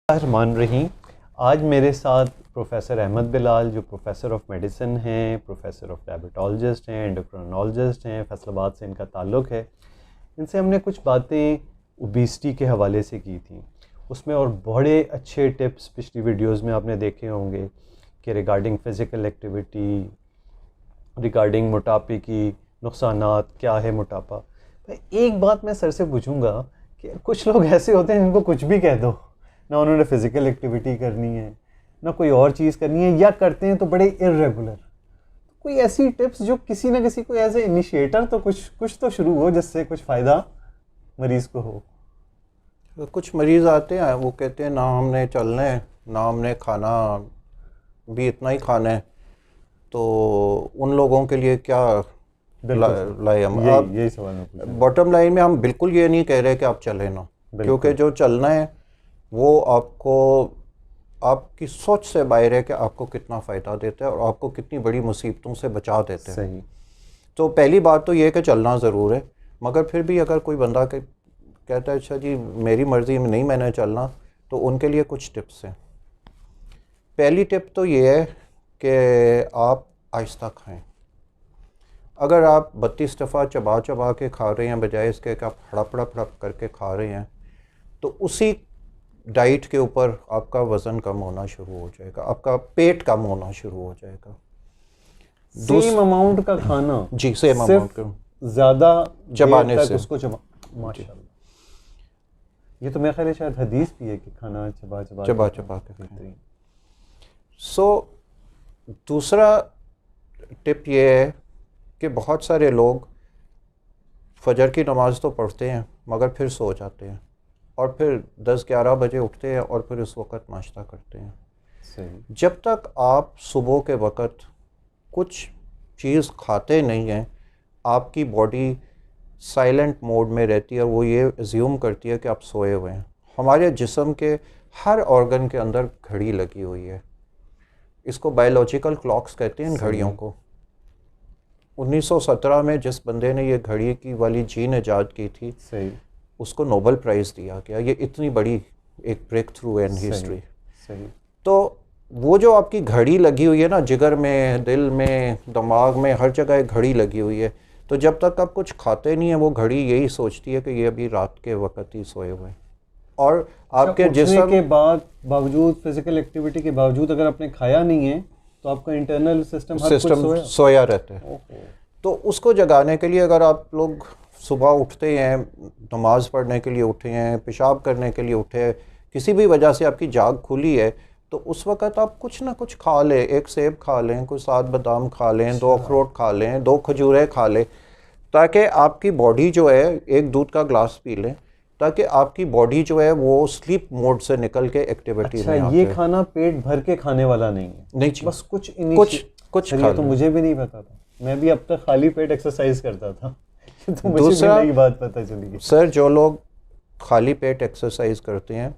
रहमान रहीम। आज मेरे साथ प्रोफेसर अहमद बिलाल जो प्रोफेसर ऑफ मेडिसिन हैं, प्रोफेसर ऑफ डायबिटोलॉजिस्ट हैं, एंडोक्रिनोलॉजिस्ट हैं, फैसलाबाद से इनका ताल्लुक़ है। इनसे हमने कुछ बातें ओबेसिटी के हवाले से की थी, उसमें और बड़े अच्छे टिप्स पिछली वीडियोस में आपने देखे होंगे कि रिगार्डिंग फ़िज़िकल एक्टिविटी, रिगार्डिंग मोटापे की नुकसानात, क्या है मोटापा। एक बात मैं सर से पूछूंगा कि कुछ लोग ऐसे होते हैं जिनको कुछ भी कह दो, ना उन्होंने फ़िज़िकल एक्टिविटी करनी है ना कोई और चीज़ करनी है, या करते हैं तो बड़े इर्रेगुलर। कोई ऐसी टिप्स जो किसी ना किसी को एज ए इनिशिएटर तो कुछ तो शुरू हो जिससे कुछ फ़ायदा मरीज़ को हो। तो कुछ मरीज़ आते हैं, वो कहते हैं ना हमने चलना है ना हमने खाना भी इतना ही खाना है, तो उन लोगों के लिए क्या लाए हम? यही सवाल मैं बॉटम लाइन में हम बिल्कुल ये नहीं कह रहे कि आप चलें ना, क्योंकि जो चलना है वो आपको आपकी सोच से बाहर है कि आपको कितना फ़ायदा देता है और आपको कितनी बड़ी मुसीबतों से बचा देते हैं। सही। तो पहली बात तो ये है कि चलना ज़रूर है, मगर फिर भी अगर कोई बंदा कहता है अच्छा जी मेरी मर्ज़ी में नहीं मैंने चलना, तो उनके लिए कुछ टिप्स हैं। पहली टिप तो ये है कि आप आहिस्ता खाएं। अगर आप 32 दफ़ा चबा चबा के खा रहे हैं बजाय इसके कि आप हड़प हड़प हड़प करके खा रहे हैं, तो उसी डाइट के ऊपर आपका वज़न कम होना शुरू हो जाएगा, आपका पेट कम होना शुरू हो जाएगा। सेम अमाउंट का खाना, जी सेम अमाउंट का, ज़्यादा चबाने से उसको माशाल्लाह। ये तो मेरे ख्याल है शायद हदीस भी है कि खाना चबा चबा के। सो दूसरा टिप ये है कि बहुत सारे लोग फजर की नमाज़ तो पढ़ते हैं मगर फिर सो जाते हैं और फिर 10-11 बजे उठते हैं और फिर उस वक़्त नाश्ता करते हैं। सही। जब तक आप सुबह के वक़्त कुछ चीज़ खाते नहीं हैं, आपकी बॉडी साइलेंट मोड में रहती है और वो ये अज्यूम करती है कि आप सोए हुए हैं। हमारे जिस्म के हर ऑर्गन के अंदर घड़ी लगी हुई है, इसको बायोलॉजिकल क्लॉक्स कहते हैं इन घड़ियों को। 1917 में जिस बंदे ने ये घड़ी की वाली जीन ईजाद की थी, सही, उसको नोबेल प्राइज़ दिया गया। ये इतनी बड़ी एक ब्रेक थ्रू है इन हिस्ट्री। सही। तो वो जो आपकी घड़ी लगी हुई है ना, जिगर में, दिल में, दिमाग में, हर जगह एक घड़ी लगी हुई है। तो जब तक आप कुछ खाते नहीं हैं, वो घड़ी यही सोचती है कि ये अभी रात के वक़्त ही सोए हुए हैं। और आपके जिस्म के बावजूद फ़िज़िकल एक्टिविटी के बावजूद अगर आपने खाया नहीं है तो आपका इंटरनल सिस्टम सोया रहता है। तो उसको जगाने के लिए अगर आप लोग सुबह उठते हैं, नमाज़ पढ़ने के लिए उठे हैं, पेशाब करने के लिए उठे हैं, किसी भी वजह से आपकी जाग खुली है, तो उस वक़्त आप कुछ ना कुछ खा लें। एक सेब खा लें, कुछ 7 बादाम खा लें, 2 अखरोट खा लें, 2 खजूरें खा लें, ताकि आपकी बॉडी जो है, एक दूध का ग्लास पी लें, ताकि आपकी बॉडी जो है वो स्लीप मोड से निकल के एक्टिविटी में आ जाए। ये खाना पेट भर के खाने वाला नहीं है, नहीं, बस कुछ खा तो मुझे भी नहीं पता था। मैं भी अब तक खाली पेट एक्सरसाइज करता था। तो मुझे दूसरा नई बात पता चली। सर, जो लोग खाली पेट एक्सरसाइज करते हैं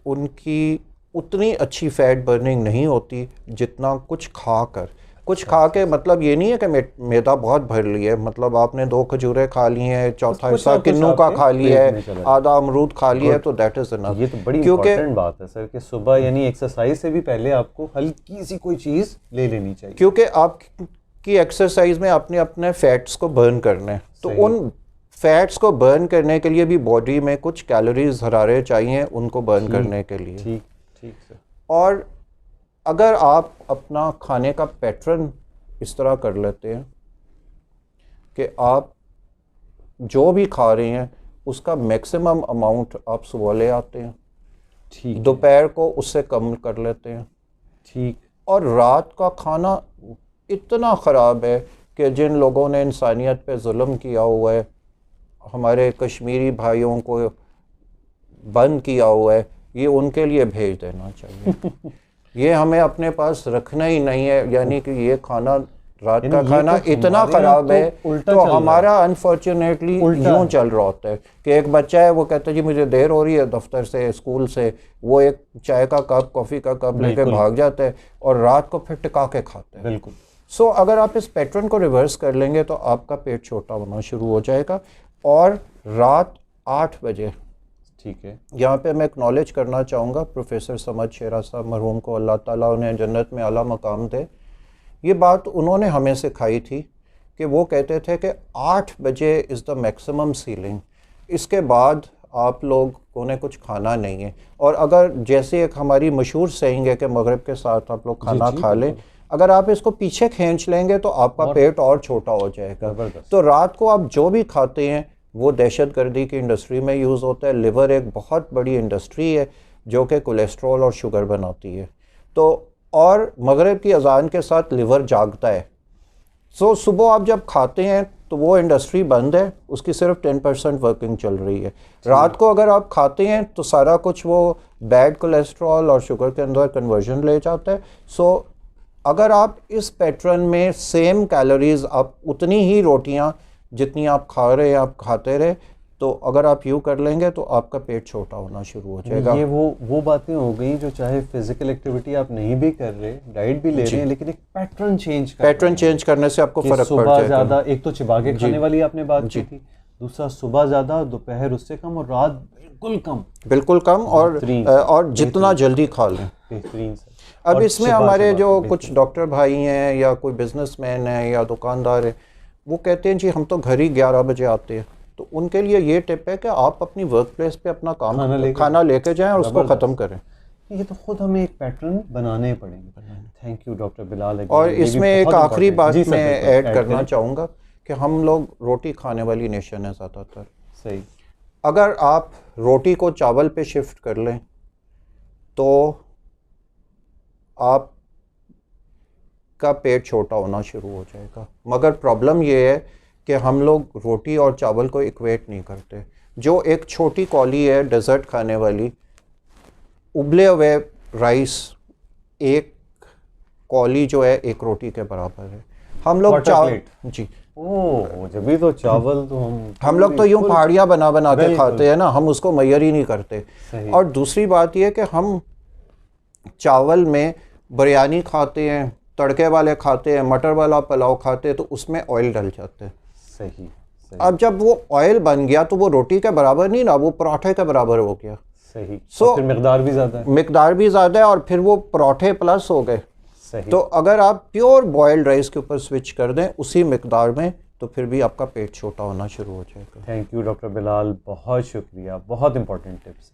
उनकी उतनी अच्छी फ़ैट बर्निंग नहीं होती जितना कुछ खा के मतलब ये नहीं है कि मैदा बहुत भर लिया है। मतलब आपने 2 खजूरें खा ली हैं, चौथा हिस्सा किन्नू का खा लिया है, आधा अमरूद खा लिया है, तो दैट इज़ इनफ। ये तो बड़ी इंपॉर्टेंट बात है सर कि सुबह यानी एक्सरसाइज से भी पहले आपको हल्की सी कोई चीज़ ले लेनी चाहिए, क्योंकि आपकी एक्सरसाइज में आपने अपने फैट्स को बर्न करना है। तो उन फैट्स को बर्न करने के लिए भी बॉडी में कुछ कैलोरीज, हरारे चाहिए उनको बर्न करने के लिए। ठीक सर। और अगर आप अपना खाने का पैटर्न इस तरह कर लेते हैं कि आप जो भी खा रहे हैं उसका मैक्सिमम अमाउंट आप सुबह ले आते हैं, ठीक, दोपहर को उससे कम कर लेते हैं, ठीक, और रात का खाना इतना ख़राब है कि जिन लोगों ने इंसानियत पे जुल्म किया हुआ है, हमारे कश्मीरी भाइयों को बंद किया हुआ है, ये उनके लिए भेज देना चाहिए। ये हमें अपने पास रखना ही नहीं है। यानी कि ये खाना, रात का खाना इतना ख़राब है, तो हमारा अनफॉर्चुनेटली यूँ चल रहा होता है कि एक बच्चा है, वो कहता है जी मुझे देर हो रही है दफ्तर से, स्कूल से, वो एक चाय का कप, कॉफ़ी का कप लेके भाग जाता है और रात को फिर टिका के खाता है। बिल्कुल। सो अगर आप इस पैटर्न को रिवर्स कर लेंगे तो आपका पेट छोटा होना शुरू हो जाएगा। और रात 8 बजे ठीक है। यहाँ पे मैं एक्नॉलेज करना चाहूँगा प्रोफेसर समद शेरा साहब मरहूम को अल्लाह ताला उन्हें जन्नत में आला मकाम दे। ये बात उन्होंने हमें सिखाई थी कि वो कहते थे कि 8 बजे इज़ द मैक्सिमम सीलिंग, इसके बाद आप लोगों ने कुछ खाना नहीं है। और अगर जैसे एक हमारी मशहूर सेइंग है कि मगरिब के साथ आप लोग खाना खा लें, अगर आप इसको पीछे खींच लेंगे तो आपका पेट और छोटा हो जाएगा। तो रात को आप जो भी खाते हैं वो दहशतगर्दी की इंडस्ट्री में यूज़ होता है। लिवर एक बहुत बड़ी इंडस्ट्री है जो कि कोलेस्ट्रॉल और शुगर बनाती है। तो और मगरिब की अजान के साथ लिवर जागता है। सो सुबह आप जब खाते हैं तो वो इंडस्ट्री बंद है, उसकी सिर्फ 10% वर्किंग चल रही है। रात को अगर आप खाते हैं तो सारा कुछ वो बैड कोलेस्ट्रॉल और शुगर के अंदर कन्वर्जन ले जाता है। सो अगर आप इस पैटर्न में सेम कैलोरीज, आप उतनी ही रोटियां जितनी आप खा रहे हैं आप खाते रहे, तो अगर आप यूँ कर लेंगे तो आपका पेट छोटा होना शुरू हो जाएगा। ये वो बातें हो गई जो चाहे फिजिकल एक्टिविटी आप नहीं भी कर रहे, डाइट भी ले रहे हैं, लेकिन एक पैटर्न चेंज करने से आपको फर्क पड़ सुबह जाएगा। ज़्यादा, एक तो चिबा के खाने वाली आपने बात की थी, दूसरा सुबह ज़्यादा, दोपहर उससे कम और रात बिल्कुल कम और जितना जल्दी खा लें बेहतरीन से। अब इसमें हमारे जो कुछ डॉक्टर भाई हैं या कोई बिजनेसमैन है या दुकानदार है, वो कहते हैं जी हम तो घर ही 11 बजे आते हैं। तो उनके लिए ये टिप है कि आप अपनी वर्क प्लेस पे अपना खाना लेके जाएं और उसको ख़त्म करें। ये तो खुद हमें एक पैटर्न बनाने पड़ेंगे। Thank you doctor Bilal. और इसमें एक आखिरी बात मैं ऐड करना चाहूँगा कि हम लोग रोटी खाने वाली नेशन है ज़्यादातर। सही। अगर आप रोटी को चावल पे शिफ्ट कर लें तो आप का पेट छोटा होना शुरू हो जाएगा। मगर प्रॉब्लम ये है कि हम लोग रोटी और चावल को इक्वेट नहीं करते। जो एक छोटी कौली है डेजर्ट खाने वाली, उबले हुए राइस एक कौली जो है एक रोटी के बराबर है। हम लोग जी जब भी तो चावल तो हम लोग तो यूँ पहाड़ियाँ बना बना के खाते हैं ना, हम उसको मैयर ही नहीं करते। और दूसरी बात यह कि हम चावल में बिरयानी खाते हैं, तड़के वाले खाते हैं, मटर वाला पुलाव खाते हैं, तो उसमें ऑयल डल जाते हैं। सही। अब जब वो ऑयल बन गया तो वो रोटी के बराबर नहीं ना, वो पराठे के बराबर हो गया। सही। फिर मिकदार भी ज़्यादा है और फिर वो पराठे प्लस हो गए। सही। तो अगर आप प्योर बॉयल्ड राइस के ऊपर स्विच कर दें उसी मिकदार में, तो फिर भी आपका पेट छोटा होना शुरू हो जाएगा। थैंक यू डॉक्टर बिलाल, बहुत शुक्रिया, बहुत इंपॉर्टेंट टिप्स।